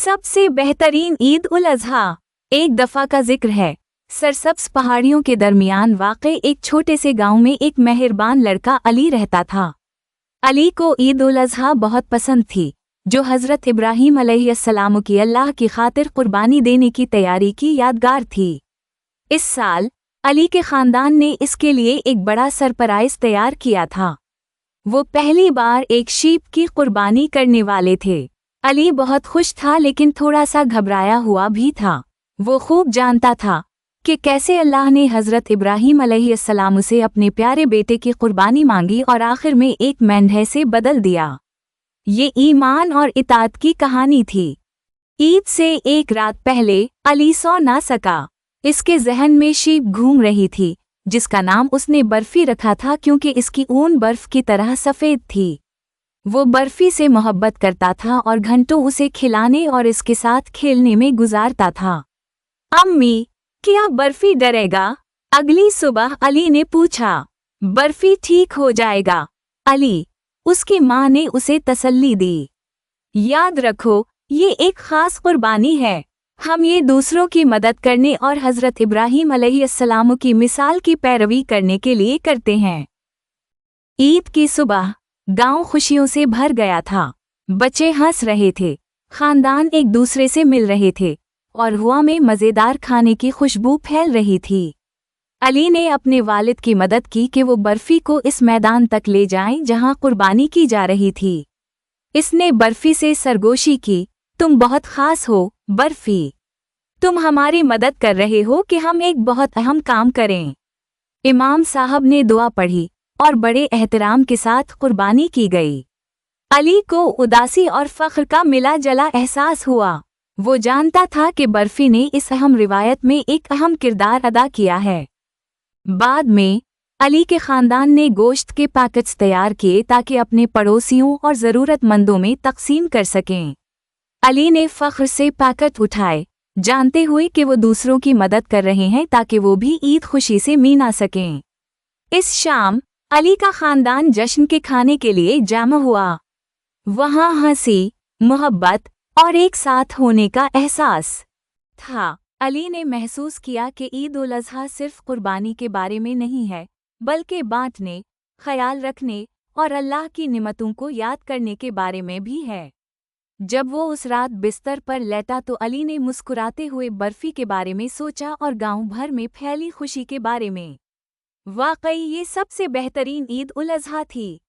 सबसे बेहतरीन ईद उल अज़हा। एक दफ़ा का जिक्र है। सरसब्ज पहाड़ियों के दरमियान वाक़े एक छोटे से गांव में एक मेहरबान लड़का अली रहता था। अली को ईद उल अज़हा बहुत पसंद थी, जो हज़रत इब्राहीम अलैहिस्सलाम की अल्लाह की खातिर कुर्बानी देने की तैयारी की यादगार थी। इस साल अली के ख़ानदान ने इसके लिए एक बड़ा सरप्राइज़ तैयार किया था। वो पहली बार एक शीप की कुर्बानी करने वाले थे। अली बहुत खुश था, लेकिन थोड़ा सा घबराया हुआ भी था। वो खूब जानता था कि कैसे अल्लाह ने हज़रत इब्राहीम अलैहिस्सलाम से अपने प्यारे बेटे की कुर्बानी मांगी और आखिर में एक मेंढे से बदल दिया। ये ईमान और इताअत की कहानी थी। ईद से एक रात पहले अली सो ना सका। इसके जहन में शीप घूम रही थी, जिसका नाम उसने बर्फी रखा था क्योंकि इसकी ऊन बर्फ की तरह सफ़ेद थी। वो बर्फी से मोहब्बत करता था और घंटों उसे खिलाने और इसके साथ खेलने में गुजारता था। अम्मी, क्या बर्फी डरेगा? अगली सुबह अली ने पूछा। बर्फी ठीक हो जाएगा अली, उसकी माँ ने उसे तसल्ली दी। याद रखो, ये एक खास कुर्बानी है। हम ये दूसरों की मदद करने और हज़रत इब्राहीम अलैहिस्सलाम की मिसाल की पैरवी करने के लिए करते हैं। ईद की सुबह गांव खुशियों से भर गया था। बच्चे हंस रहे थे, खानदान एक दूसरे से मिल रहे थे और हवा में मज़ेदार खाने की खुशबू फैल रही थी। अली ने अपने वालिद की मदद की कि वो बर्फी को इस मैदान तक ले जाएं जहां कुर्बानी की जा रही थी। इसने बर्फी से सरगोशी की, तुम बहुत खास हो बर्फी। तुम हमारी मदद कर रहे हो कि हम एक बहुत अहम काम करें। इमाम साहब ने दुआ पढ़ी और बड़े एहतराम के साथ कुर्बानी की गई। अली को उदासी और फ़ख्र का मिला जला एहसास हुआ। वो जानता था कि बर्फी ने इस अहम रिवायत में एक अहम किरदार अदा किया है। बाद में अली के ख़ानदान ने गोश्त के पैकेट्स तैयार किए ताकि अपने पड़ोसियों और ज़रूरतमंदों में तकसीम कर सकें। अली ने फ़ख्र से पैकेट उठाए, जानते हुए कि वो दूसरों की मदद कर रहे हैं ताकि वो भी ईद खुशी से मना सकें। इस शाम अली का ख़ानदान जश्न के खाने के लिए जमा हुआ। वहाँ हंसी, मोहब्बत और एक साथ होने का एहसास था। अली ने महसूस किया कि ईद उल अज़हा सिर्फ कुर्बानी के बारे में नहीं है, बल्कि बांटने, ख्याल रखने और अल्लाह की निमतों को याद करने के बारे में भी है। जब वो उस रात बिस्तर पर लेटा तो अली ने मुस्कुराते हुए बर्फी के बारे में सोचा और गांव भर में फैली खुशी के बारे में। वाकई ये सबसे बेहतरीन ईद उल अज़हा थी।